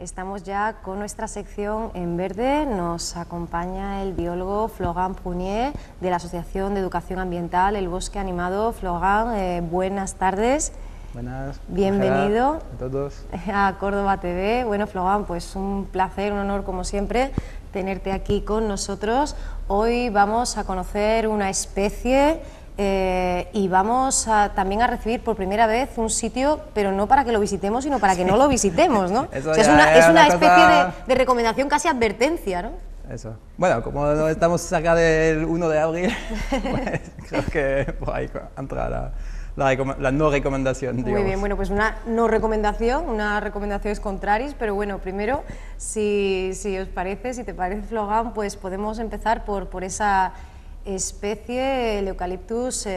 Estamos ya con nuestra sección en verde. Nos acompaña el biólogo Florent Prunier de la Asociación de Educación Ambiental El Bosque Animado. Florent, buenas tardes. Buenas. Bienvenido a todos a Córdoba TV. Bueno, Florent, pues un placer, un honor como siempre tenerte aquí con nosotros. Hoy vamos a conocer una especie y vamos también a recibir por primera vez un sitio, pero no para que lo visitemos, sino para que no lo visitemos, ¿no? O sea, es una especie de recomendación, casi advertencia, ¿no? Eso. Bueno, como no estamos cerca del 1 de abril, pues creo que por ahí entra la no recomendación, digamos. Muy bien, bueno, pues una no recomendación, una recomendación es contraris, pero bueno, primero, si os parece, si te parece, Florent, pues podemos empezar por esa especie, el Eucalyptus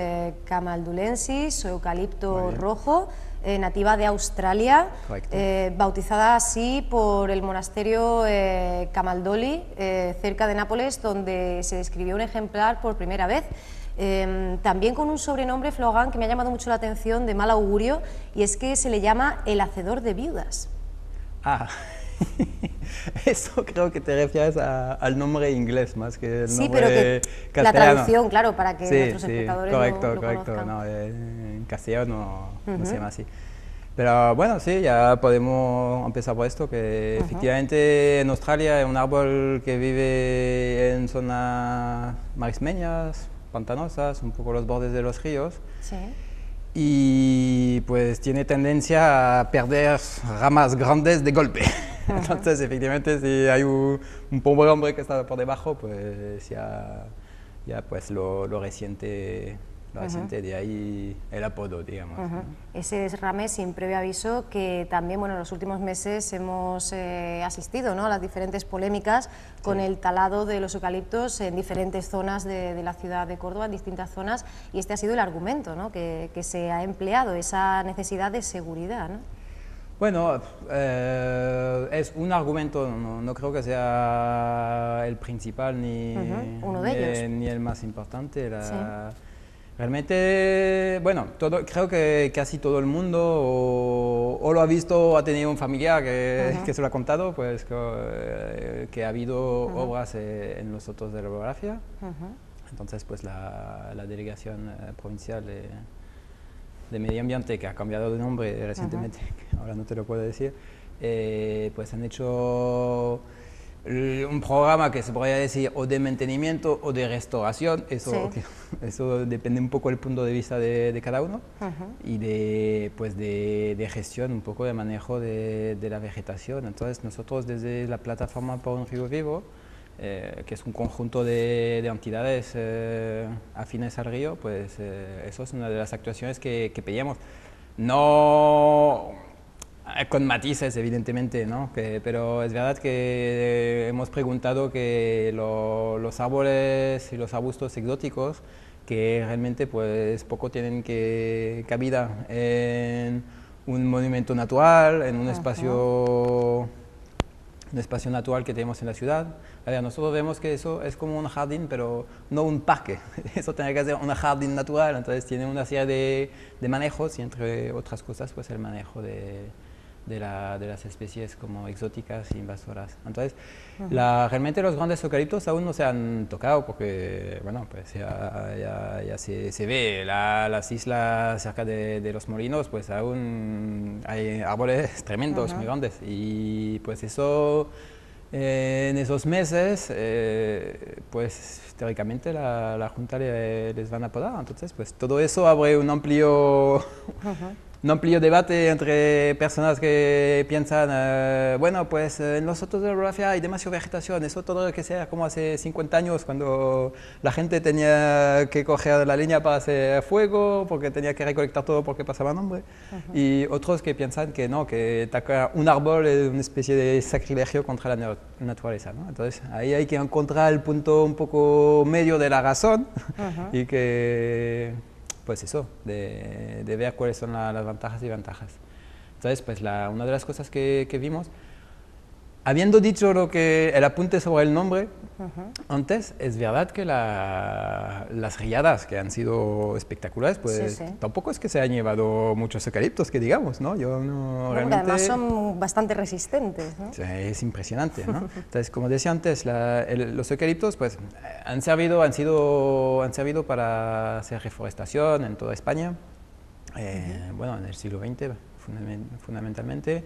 camaldulensis o eucalipto rojo, nativa de Australia, bautizada así por el monasterio Camaldoli, cerca de Nápoles, donde se describió un ejemplar por primera vez. También con un sobrenombre, Florent, que me ha llamado mucho la atención, de mal augurio, y es que se le llama el hacedor de viudas. Ah, eso creo que te refieres al nombre inglés más que el nombre pero que castellano. La traducción, claro, para que nuestros sí, espectadores correcto, lo conozcan. No, en castellano no se llama así. Pero bueno, sí, ya podemos empezar por esto, que efectivamente en Australia es un árbol que vive en zonas marismeñas, pantanosas, un poco los bordes de los ríos. Sí. Y pues tiene tendencia a perder ramas grandes de golpe. Entonces, efectivamente, si hay un pobre hombre que está por debajo, pues ya pues lo resiente de ahí el apodo, digamos. ¿No? Ese desrame sin previo aviso que también, bueno, en los últimos meses hemos asistido, ¿no?, a las diferentes polémicas con el talado de los eucaliptos en diferentes zonas de la ciudad de Córdoba, en distintas zonas, y este ha sido el argumento, ¿no?, que se ha empleado, esa necesidad de seguridad, ¿no? Bueno, es un argumento, no creo que sea el principal ni el más importante. Realmente, bueno, creo que casi todo el mundo o lo ha visto o ha tenido un familiar que se lo ha contado, pues que ha habido obras en los Sotos de la Orografía. Entonces, pues la delegación provincial de Medio Ambiente, que ha cambiado de nombre recientemente, ahora no te lo puedo decir, pues han hecho un programa que se podría decir o de mantenimiento o de restauración, eso depende un poco del punto de vista de cada uno, y de gestión, un poco de manejo de la vegetación. Entonces nosotros desde la plataforma por un río vivo, que es un conjunto de entidades afines al río, pues eso es una de las actuaciones que pedíamos. No con matices, evidentemente, ¿no? Pero es verdad que hemos preguntado que los árboles y los arbustos exóticos, que realmente pues poco tienen cabida en un monumento natural, en un espacio natural que tenemos en la ciudad. A ver, nosotros vemos que eso es como un jardín, pero no un parque. Eso tiene que ser un jardín natural, entonces tiene una serie de manejos, y entre otras cosas, pues el manejo de las especies como exóticas e invasoras. Entonces, realmente los grandes eucaliptos aún no se han tocado porque, bueno, pues ya se ve las islas cerca de los molinos, pues aún hay árboles tremendos, muy grandes, y pues eso, en esos meses, pues teóricamente la Junta les van a podar. Entonces, pues todo eso abre un amplio debate entre personas que piensan, bueno, pues en los Sotos de la Orografía hay demasiada vegetación, eso todo lo que sea como hace 50 años cuando la gente tenía que coger la leña para hacer fuego, porque tenía que recolectar todo porque pasaban hambre. Y otros que piensan que no, que tacar un árbol es una especie de sacrilegio contra la naturaleza, ¿no? Entonces ahí hay que encontrar el punto un poco medio de la razón y que... pues eso, de ver cuáles son las ventajas y ventajas. Entonces, pues una de las cosas que vimos, Habiendo dicho lo que el apunte sobre el nombre, antes es verdad que las riadas, que han sido espectaculares, pues Sí, sí. tampoco es que se han llevado muchos eucaliptos, que digamos, ¿no? Yo no No, porque realmente... además son bastante resistentes, ¿no? Sí, es impresionante, ¿no? Entonces, como decía antes, los eucaliptos pues, han servido para hacer reforestación en toda España, bueno, en el siglo XX fundamentalmente,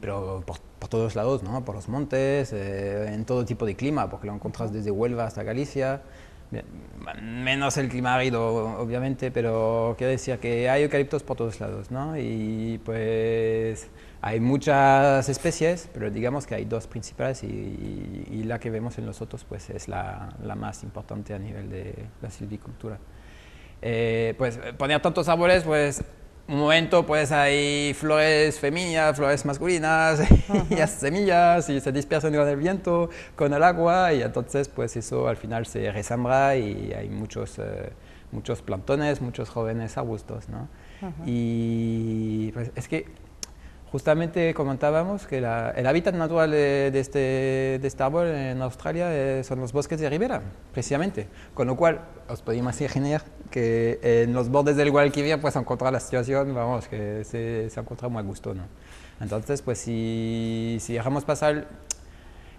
pero por todos lados, ¿no? Por los montes, en todo tipo de clima, porque lo encuentras desde Huelva hasta Galicia, menos el clima árido, obviamente, pero quiero decir que hay eucaliptos por todos lados, ¿no? Y pues hay muchas especies, pero digamos que hay dos principales y la que vemos en los otros pues es la más importante a nivel de la silvicultura. Pues poner tantos árboles, pues un momento pues hay flores femeninas, flores masculinas, y las semillas y se dispersan con el viento, con el agua y entonces pues eso al final se resambra y hay muchos plantones, muchos jóvenes arbustos, ¿no? Y pues es que justamente comentábamos que el hábitat natural de este árbol en Australia son los bosques de ribera, precisamente. Con lo cual, os podéis imaginar que en los bordes del Guadalquivir pues encontrar la situación, vamos, que se encuentra muy a gusto, ¿no? Entonces, pues si dejamos pasar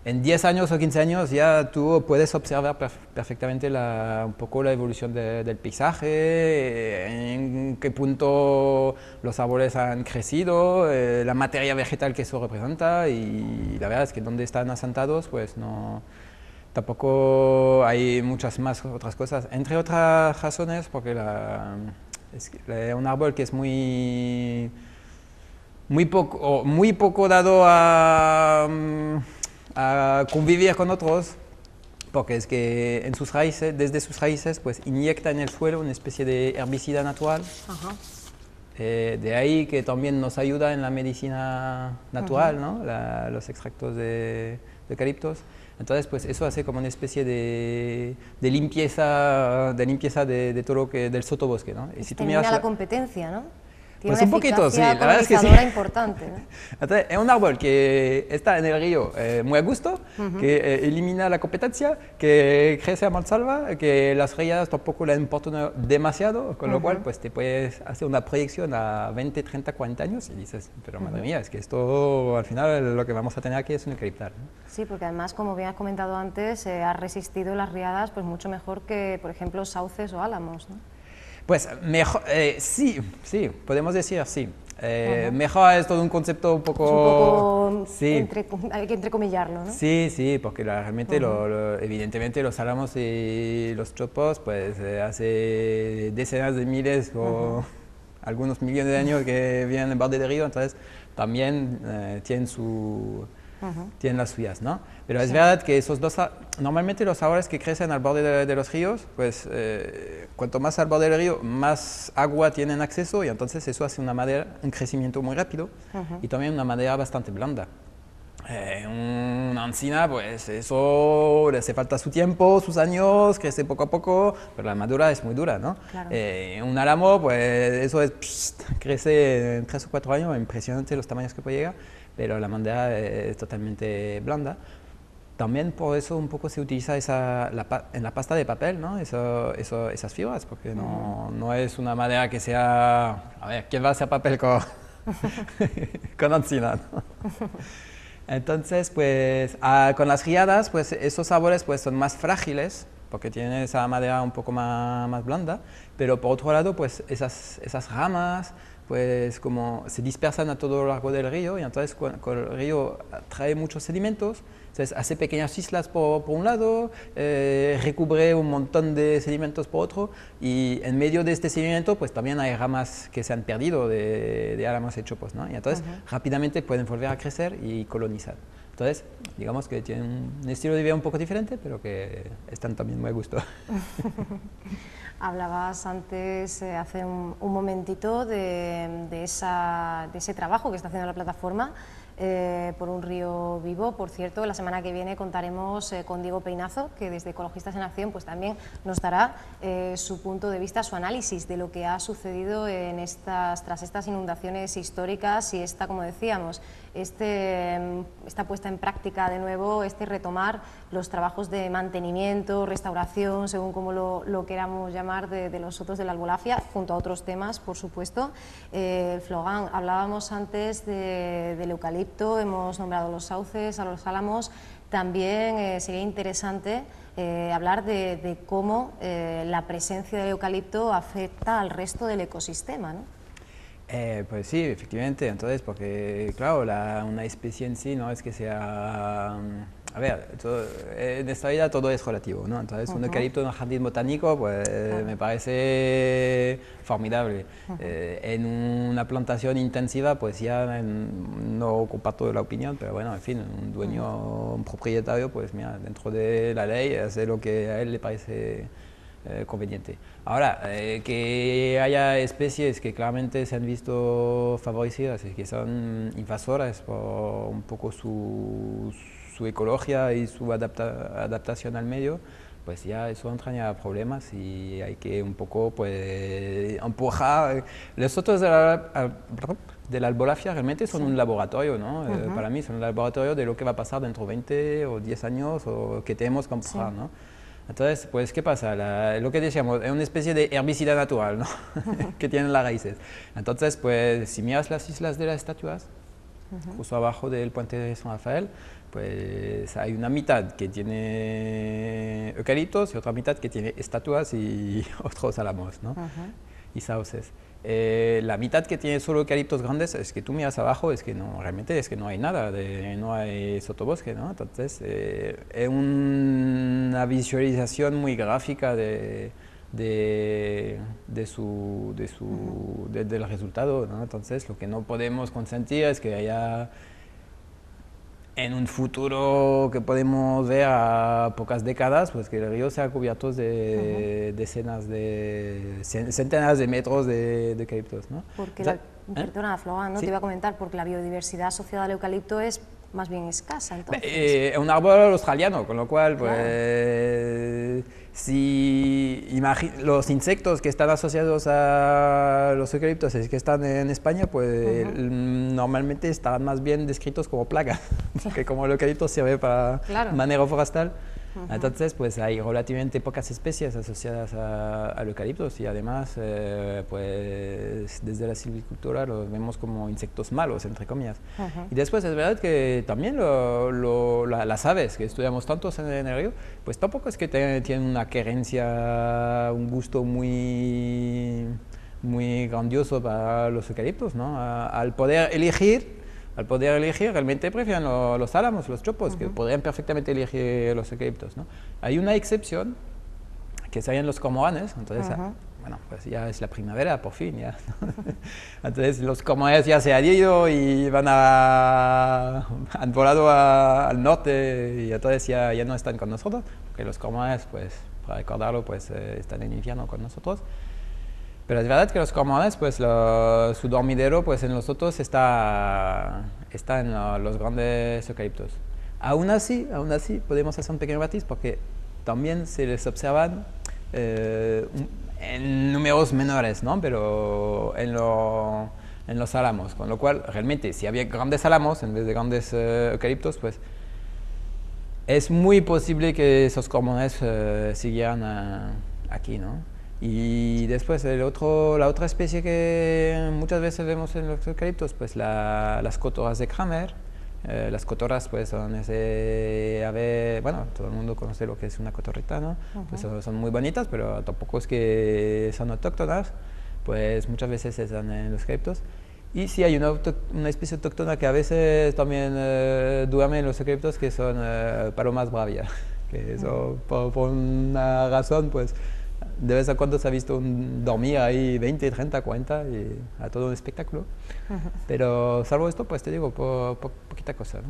en 10 años o 15 años ya tú puedes observar perfectamente un poco la evolución del paisaje, en qué punto los árboles han crecido, la materia vegetal que eso representa y la verdad es que donde están asentados pues no, tampoco hay muchas más otras cosas, entre otras razones porque un árbol que es muy poco dado a convivir con otros, porque es que en sus raíces, desde sus raíces, pues inyecta en el suelo una especie de herbicida natural. De ahí que también nos ayuda en la medicina natural, ¿no? Los extractos de eucaliptos. Entonces, pues eso hace como una especie de limpieza de todo lo que del sotobosque, ¿no? Y si tú miras la competencia, ¿no? Tiene pues una un poquito, sí, la verdad es que sí. Importante, ¿no? Entonces, es un árbol que está en el río muy a gusto, que elimina la competencia, que crece a mansalva, que las riadas tampoco le importan demasiado, con lo cual pues te puedes hacer una proyección a 20, 30, 40 años y dices, pero madre mía, es que esto al final lo que vamos a tener aquí es un eucaliptal, ¿no? Sí, porque además, como bien has comentado antes, ha resistido las riadas pues mucho mejor que, por ejemplo, sauces o álamos, ¿no? Pues mejor, sí, podemos decir sí. Mejor es todo un concepto un poco... sí. Hay que entrecomillarlo, ¿no? Sí, porque realmente, evidentemente, los álamos y los chopos, pues hace decenas de miles o algunos millones de años que vienen en borde del río, entonces también tienen las suyas, ¿no? Pero es verdad que esos dos, normalmente los árboles que crecen al borde de los ríos, pues cuanto más al borde del río, más agua tienen acceso y entonces eso hace un crecimiento muy rápido y también una madera bastante blanda. Una encina, pues eso le hace falta su tiempo, sus años, crece poco a poco, pero la madura es muy dura, ¿no? Claro. Un álamo, pues eso crece en 3 o 4 años, impresionante los tamaños que puede llegar, pero la madera es totalmente blanda. También por eso un poco se utiliza en la pasta de papel, ¿no? Esas fibras, porque no es una madera que sea... A ver, ¿quién va a hacer papel con encina, ¿no? Entonces, pues, con las riadas, pues esos árboles pues, son más frágiles, porque tienen esa madera un poco más blanda, pero por otro lado, pues esas ramas, pues como se dispersan a todo lo largo del río, y entonces cuando el río trae muchos sedimentos, entonces hace pequeñas islas por un lado, recubre un montón de sedimentos por otro, y en medio de este sedimento pues también hay ramas que se han perdido de álamos y chopos, ¿no? Y entonces rápidamente pueden volver a crecer y colonizar. Entonces, digamos que tienen un estilo de vida un poco diferente, pero que están también muy a gusto. Hablabas antes, hace un momentito, de ese trabajo que está haciendo la plataforma por un río vivo. Por cierto, la semana que viene contaremos con Diego Peinazo, que desde Ecologistas en Acción pues también nos dará su punto de vista, su análisis de lo que ha sucedido tras estas inundaciones históricas y como decíamos, esta puesta en práctica de nuevo, retomar los trabajos de mantenimiento, restauración, según como lo queramos llamar, de los sotos de la Albolafia, junto a otros temas, por supuesto. Flogán, hablábamos antes del eucalipto, hemos nombrado los sauces, a los álamos. También sería interesante hablar de cómo la presencia del eucalipto afecta al resto del ecosistema, ¿no? Pues sí, efectivamente, entonces, porque claro, una especie en sí no es que sea... A ver, en esta vida todo es relativo, ¿no? Entonces, un eucalipto en un jardín botánico, pues me parece formidable. En una plantación intensiva, pues ya no comparto la opinión, pero bueno, en fin, un dueño, un propietario, pues mira, dentro de la ley hace lo que a él le parece conveniente. Ahora, que haya especies que claramente se han visto favorecidas y que son invasoras por un poco su ecología y su adaptación al medio, pues ya eso entraña problemas y hay que un poco pues empujar. Los sotos de la Albolafia realmente son un laboratorio, ¿no? Para mí son un laboratorio de lo que va a pasar dentro de 20 o 10 años o que tenemos que empujar, ¿no? Entonces, pues, ¿qué pasa? Lo que decíamos, es una especie de herbicida natural, ¿no? que tienen las raíces. Entonces, pues, si miras las islas de las estatuas, justo abajo del puente de San Rafael, pues hay una mitad que tiene eucaliptos y otra mitad que tiene estatuas y otros álamos, ¿no? Y sauces. La mitad que tiene solo eucaliptos grandes es que tú miras abajo, es que no, realmente es que no hay nada, no hay sotobosque, ¿no? Entonces, es una visualización muy gráfica del resultado, ¿no? Entonces, lo que no podemos consentir es que haya en un futuro que podemos ver a pocas décadas, pues que el río sea cubierto de centenas de metros de eucaliptos, ¿no? Porque perdona, Flogán, ¿no? ¿Sí? Te iba a comentar, porque la biodiversidad asociada al eucalipto es más bien escasa, entonces. Es un árbol australiano, con lo cual, pues, claro. Si los insectos que están asociados a los eucaliptos y que están en España, pues normalmente estarán más bien descritos como plagas, que como el eucalipto sirve para manejo forestal. Entonces, pues hay relativamente pocas especies asociadas al eucalipto y además, pues desde la silvicultura los vemos como insectos malos, entre comillas. Y después es verdad que también las aves que estudiamos tantos en el río, pues tampoco es que tienen una querencia, un gusto muy grandioso para los eucaliptos, ¿no? Al poder elegir, realmente prefieren los álamos, los chopos, que podrían perfectamente elegir los eucaliptos, ¿no? Hay una excepción, que serían los cormoranes, entonces, bueno, pues ya es la primavera, por fin, ya. Entonces los cormoranes ya se han ido y han volado al norte y entonces ya no están con nosotros, porque los cormoranes, pues, para recordarlo, pues están en invierno con nosotros. Pero es verdad que los cormoranes, pues su dormidero, pues en los sotos está en los grandes eucaliptos. Aún así, podemos hacer un pequeño matiz porque también se les observan en números menores, ¿no? Pero en los álamos, con lo cual realmente si había grandes álamos en vez de grandes eucaliptos, pues es muy posible que esos cormoranes siguieran aquí, ¿no? Y después la otra especie que muchas veces vemos en los eucaliptos, pues las cotorras de Kramer. Las cotorras pues son ese ave, bueno, todo el mundo conoce lo que es una cotorrita, ¿no? Pues son muy bonitas, pero tampoco es que son autóctonas, pues muchas veces están en los eucaliptos. Y sí hay una especie autóctona que a veces también duerme en los eucaliptos, que son palomas bravia, que eso por una razón pues de vez en cuando se ha visto dormir ahí 20, 30, 40 y a todo un espectáculo. Pero salvo esto, pues te digo, poquita cosa, ¿no?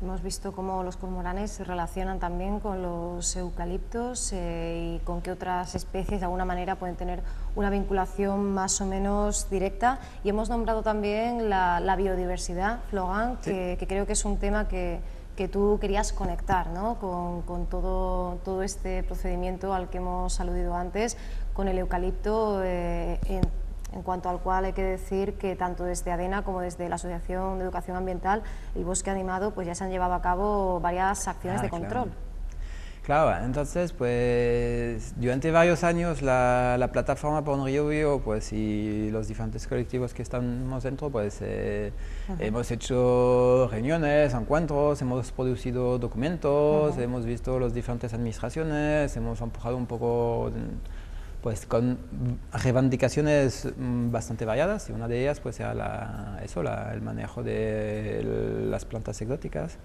Hemos visto cómo los cormoranes se relacionan también con los eucaliptos y con qué otras especies de alguna manera pueden tener una vinculación más o menos directa. Y hemos nombrado también la biodiversidad, Florent, Sí. que creo que es un tema que tú querías conectar, ¿no? con todo este procedimiento al que hemos aludido antes, con el eucalipto, en cuanto al cual hay que decir que tanto desde ADENA como desde la Asociación de Educación Ambiental, el Bosque Animado, pues ya se han llevado a cabo varias acciones de control. Claro, entonces pues durante varios años la plataforma por un río vivo pues y los diferentes colectivos que estamos dentro pues hemos hecho reuniones, encuentros, hemos producido documentos, hemos visto las diferentes administraciones, hemos empujado un poco pues con reivindicaciones bastante variadas y una de ellas pues era el manejo de las plantas exóticas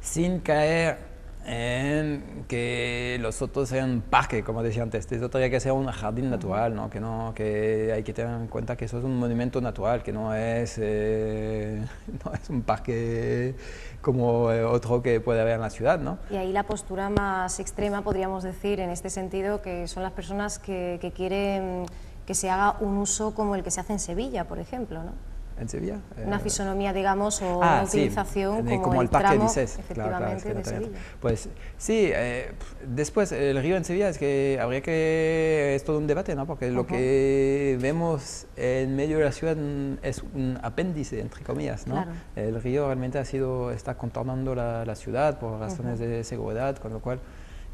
sin caer en que los otros sean un parque, como decía antes. Esto tendría que ser un jardín natural, ¿no? Que hay que tener en cuenta que eso es un monumento natural, que no es, no es un parque como otro que puede haber en la ciudad, ¿no? Y ahí la postura más extrema, podríamos decir, en este sentido, que son las personas que quieren que se haga un uso como el que se hace en Sevilla, por ejemplo, ¿no? ¿En Sevilla? Una fisonomía, digamos, o una utilización sí, como el parque tramo, dices, efectivamente, claro, de Sevilla. Pues sí, después el río en Sevilla es que habría que, es todo un debate, ¿no? Porque lo que vemos en medio de la ciudad es un apéndice, entre comillas, ¿no? Claro. El río realmente está contornando la ciudad por razones de seguridad, con lo cual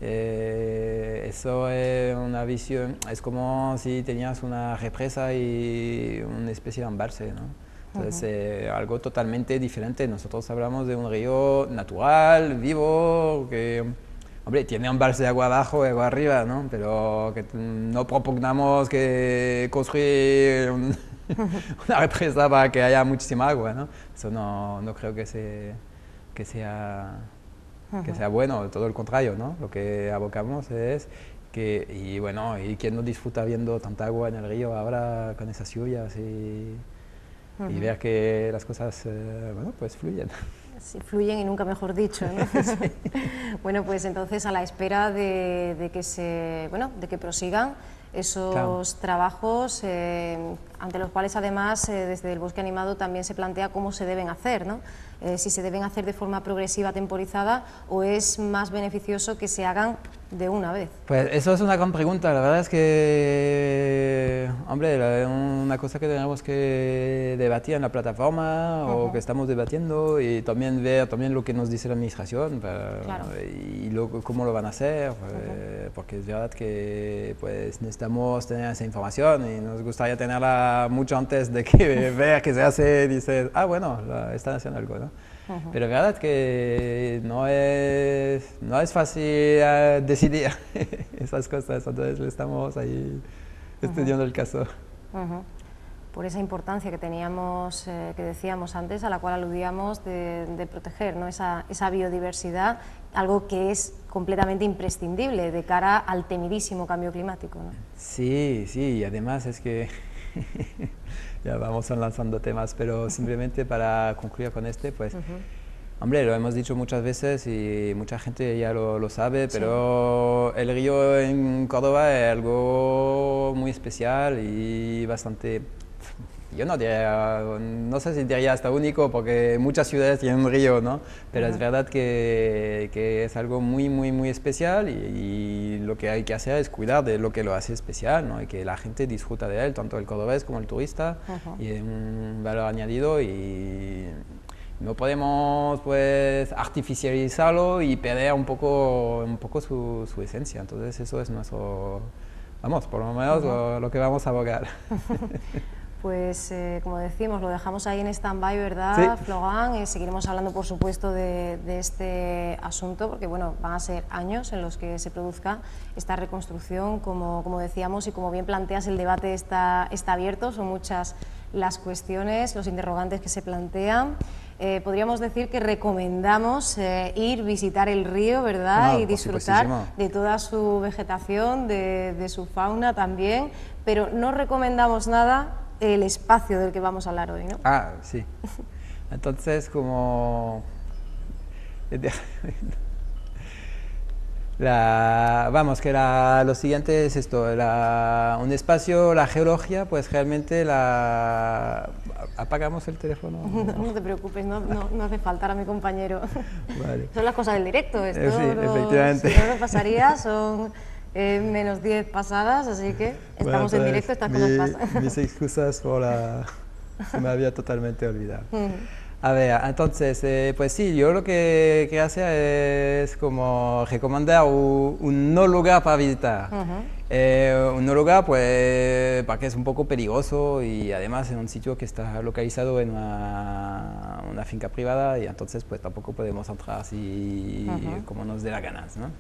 eso es una visión, es como si tenías una represa y una especie de embalse, ¿no? Entonces, algo totalmente diferente. Nosotros hablamos de un río natural, vivo, que, hombre, tiene embalse de agua abajo y agua arriba, ¿no? Pero que no propugnamos que construir una represa para que haya muchísima agua, ¿no? Eso no creo que sea bueno, todo el contrario, ¿no? Lo que abocamos es que, y bueno, y quien no disfruta viendo tanta agua en el río ahora con esas lluvias y ver que las cosas, bueno, pues fluyen. Sí, fluyen y nunca mejor dicho, ¿no? Sí. Bueno, pues entonces a la espera de que prosigan esos trabajos, ante los cuales además desde el Bosque Animado también se plantea cómo se deben hacer, ¿no? Si se deben hacer de forma progresiva, temporizada, o es más beneficioso que se hagan de una vez. Pues eso es una gran pregunta. La verdad es que, hombre, una cosa que tenemos que debatir en la plataforma o que estamos debatiendo y también ver también lo que nos dice la administración y cómo lo van a hacer, porque es verdad que pues necesitamos tener esa información y nos gustaría tenerla mucho antes de que ver que se hace y dices, ah, bueno, están haciendo algo, ¿no? Pero es verdad que no es fácil decidir esas cosas, entonces estamos ahí estudiando el caso. Por esa importancia que teníamos, que decíamos antes, a la cual aludíamos de proteger, ¿no? esa biodiversidad, algo que es completamente imprescindible de cara al temidísimo cambio climático, ¿no? Sí, y además es que ya vamos lanzando temas, pero simplemente para concluir con pues, hombre, lo hemos dicho muchas veces y mucha gente ya lo sabe, pero el río en Córdoba es algo muy especial y bastante, yo no sé si diría hasta único, porque muchas ciudades tienen un río, ¿no? Pero es verdad que es algo muy, muy, muy especial y lo que hay que hacer es cuidar de lo que lo hace especial, ¿no? Y que la gente disfruta de él, tanto el cordobés como el turista, y es un valor añadido y no podemos pues artificializarlo y perder un poco su esencia. Entonces eso es nuestro, vamos, por lo menos lo que vamos a abogar. Pues como decimos, lo dejamos ahí en stand-by, ¿verdad, sí. Florent? Seguiremos hablando, por supuesto, de este asunto, porque bueno, van a ser años en los que se produzca esta reconstrucción, como decíamos, y como bien planteas, el debate está abierto, son muchas las cuestiones, los interrogantes que se plantean. Podríamos decir que recomendamos visitar el río, ¿verdad? Y disfrutar de toda su vegetación, de su fauna también, pero no recomendamos nada el espacio del que vamos a hablar hoy, ¿no? Ah, sí. Entonces, como Vamos, que lo siguiente es esto, un espacio, la geología, pues realmente ¿Apagamos el teléfono? No te preocupes, no hace falta a mi compañero. Vale. Son las cosas del directo, esto Sí, efectivamente. si no lo pasaría, son menos 10 pasadas, así que estamos en directo, estas cosas pasan. Mis excusas se me había totalmente olvidado. A ver, entonces, pues sí, yo lo que hace es como recomendar un no lugar para visitar. Un no lugar, pues, para que es un poco peligroso y además en un sitio que está localizado en una finca privada y entonces, pues, tampoco podemos entrar así como nos dé la gana, ¿no?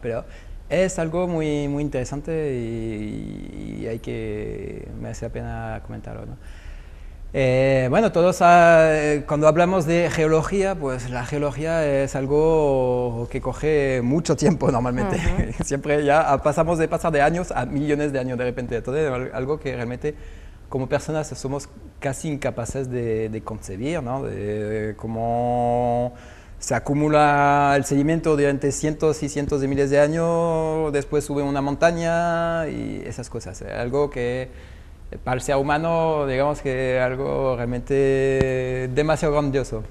Pero es algo muy, muy interesante y merece la pena comentarlo, ¿no? Bueno, todos cuando hablamos de geología, pues la geología es algo que coge mucho tiempo normalmente. Siempre ya pasamos de pasar de años a millones de años de repente. Entonces, algo que realmente como personas somos casi incapaces de concebir, ¿no? De cómo se acumula el sedimento durante cientos y cientos de miles de años, después sube una montaña y esas cosas. Algo que para el ser humano, digamos que es algo realmente demasiado grandioso.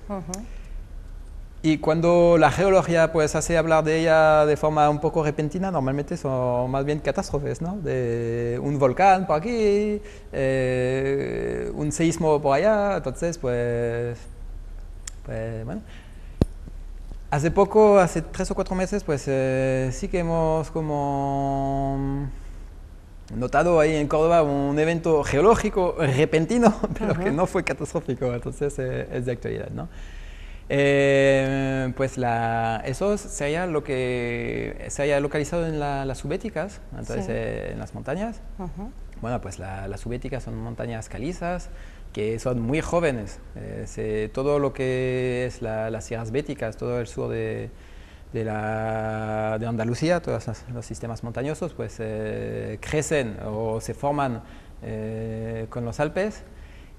Y cuando la geología pues hace hablar de ella de forma un poco repentina, normalmente son más bien catástrofes, ¿no? De un volcán por aquí, un seísmo por allá, entonces pues bueno. Hace poco, hace 3 o 4 meses, pues sí que hemos como notado ahí en Córdoba un evento geológico repentino, pero que no fue catastrófico, entonces es de actualidad, ¿no? Pues eso sería lo que se haya localizado en las subbéticas, entonces en las montañas. Bueno, pues las subbéticas son montañas calizas que son muy jóvenes. Todo lo que es las sierras béticas, todo el sur de Andalucía, todos los sistemas montañosos, pues crecen o se forman con los Alpes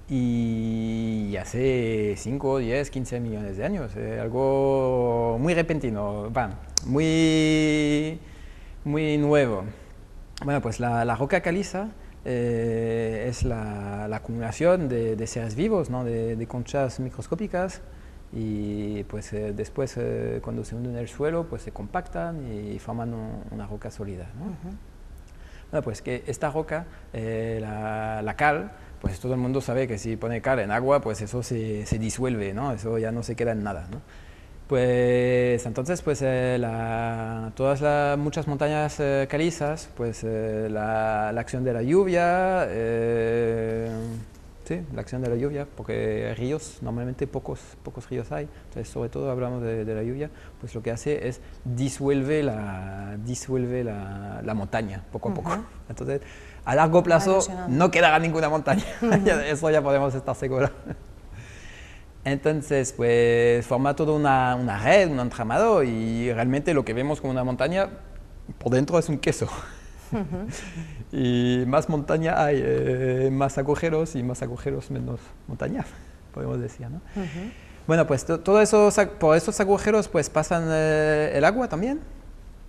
y hace 5, 10, 15 millones de años. Algo muy repentino, muy nuevo. Bueno, pues la roca caliza es la acumulación de seres vivos, ¿no? de conchas microscópicas. Y pues después cuando se hunden en el suelo pues se compactan y forman una roca sólida, ¿no? Bueno, pues que esta roca, la cal, pues todo el mundo sabe que si pone cal en agua pues eso se disuelve, ¿no? Eso ya no se queda en nada, ¿no? Pues entonces pues muchas montañas calizas, pues la acción de la lluvia, sí, la acción de la lluvia, porque ríos, normalmente pocos ríos hay, entonces sobre todo hablamos de la lluvia, pues lo que hace es disuelve la montaña poco a poco. Entonces, a largo plazo no quedará ninguna montaña, eso ya podemos estar seguros. Entonces, pues forma toda una red, un entramado y realmente lo que vemos como una montaña, por dentro es un queso. Y más montaña hay, más agujeros y más agujeros menos montaña, podemos decir, ¿no? Bueno, pues por esos agujeros pues pasan el agua también.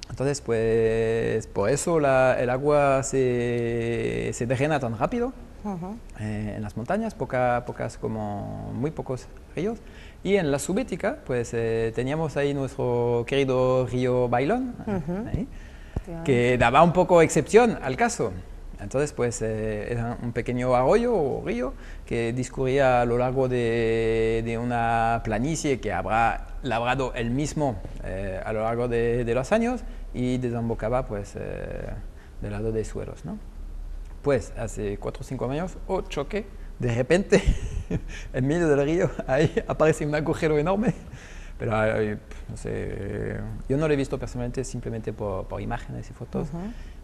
Entonces, pues por eso el agua se drena tan rápido en las montañas, muy pocos ríos. Y en la subbética, pues teníamos ahí nuestro querido río Bailón, que daba un poco excepción al caso. Entonces, pues era un pequeño arroyo o río que discurría a lo largo de una planicie que habrá labrado él mismo a lo largo de los años y desembocaba pues del lado de Sueros, ¿no? Pues hace 4 o 5 años, choque, de repente, en medio del río, ahí aparece un agujero enorme. Pero no sé, yo no lo he visto personalmente, simplemente por imágenes y fotos.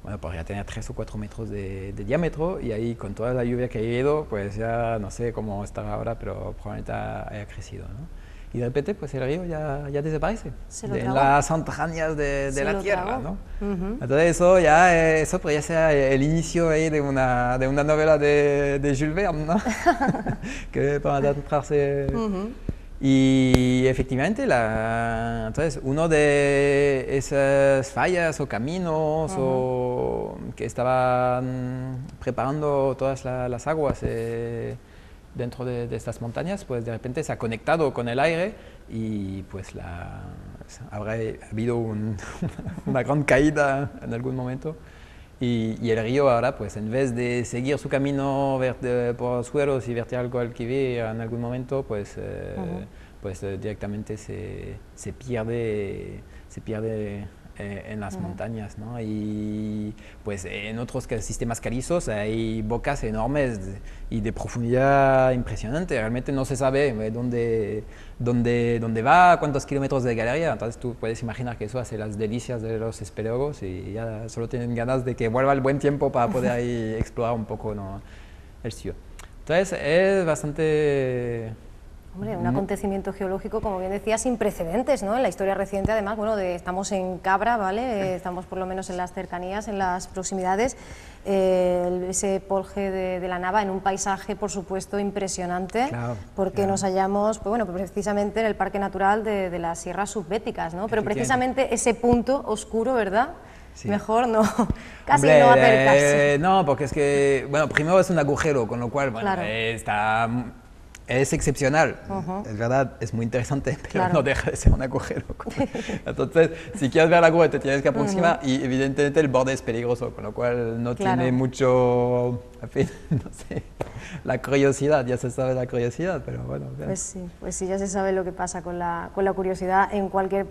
Bueno, podría tener 3 o 4 metros de diámetro y ahí con toda la lluvia que ha ido, pues ya no sé cómo estará ahora, pero probablemente haya crecido, ¿no? Y de repente, pues el río ya desaparece en las entrañas de la tierra, ¿no? Entonces eso podría ser el inicio ahí de una novela de Jules Verne, ¿no? Que para adentrarse Y efectivamente, entonces, uno de esas fallas o caminos que estaban preparando todas las aguas dentro de estas montañas, pues de repente se ha conectado con el aire y pues habrá habido una gran caída en algún momento. Y el río ahora, pues en vez de seguir su camino por los suelos y verter algo al que ve en algún momento, pues, directamente se pierde en las montañas, ¿no? Y pues en otros sistemas calizos hay bocas enormes y de profundidad impresionante. Realmente no se sabe dónde va, cuántos kilómetros de galería. Entonces tú puedes imaginar que eso hace las delicias de los espeleólogos y ya solo tienen ganas de que vuelva el buen tiempo para poder ahí explorar un poco, ¿no?, el sitio. Entonces es bastante... Hombre, un acontecimiento geológico, como bien decía, sin precedentes, ¿no? En la historia reciente, además, bueno, estamos en Cabra, ¿vale? Estamos por lo menos en las cercanías, en las proximidades, ese polje de la Nava en un paisaje, por supuesto, impresionante, claro, porque nos hallamos, pues, bueno, precisamente en el Parque Natural de las Sierras Subbéticas, ¿no? Pero precisamente ese punto oscuro, ¿verdad? Sí. Mejor no, casi no acercarse. No, porque es que, bueno, primero es un agujero, con lo cual, bueno, claro, es excepcional, es verdad, es muy interesante, pero claro, no deja de ser un agujero. Entonces, si quieres ver el agujero te tienes que aproximar y evidentemente el borde es peligroso, con lo cual no claro, tiene mucho, en fin, no sé, la curiosidad, ya se sabe la curiosidad, pero bueno. Pues sí, ya se sabe lo que pasa con la curiosidad. En cualquier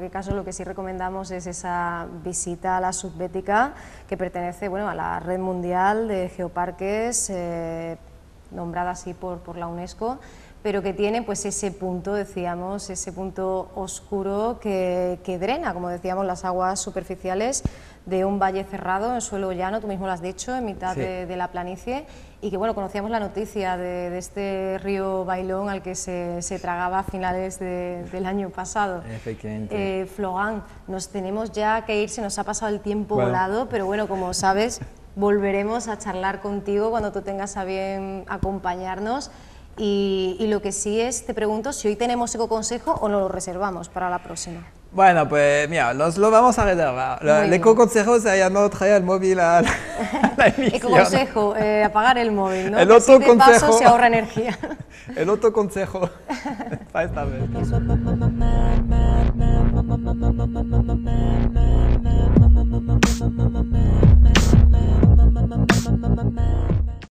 caso, lo que sí recomendamos es esa visita a la Subbética, que pertenece, bueno, a la Red Mundial de Geoparques, nombrada así por la UNESCO, pero que tiene pues ese punto, decíamos, ese punto oscuro que drena, como decíamos, las aguas superficiales de un valle cerrado en suelo llano, tú mismo lo has dicho, en mitad de la planicie, y que bueno, conocíamos la noticia de este río Bailón al que se tragaba a finales del año pasado. Efectivamente. Flogán, nos tenemos ya que ir, se nos ha pasado el tiempo volado, pero bueno, como sabes, volveremos a charlar contigo cuando tú tengas a bien acompañarnos y lo que sí es, te pregunto si hoy tenemos ecoconsejo o nos lo reservamos para la próxima. Bueno, pues mira, nos lo vamos a reservar. El ecoconsejo sería no traer el móvil a la emisión. Ecoconsejo, apagar el móvil, ¿no? El otro consejo, paso se ahorra energía. El otro consejo para esta vez.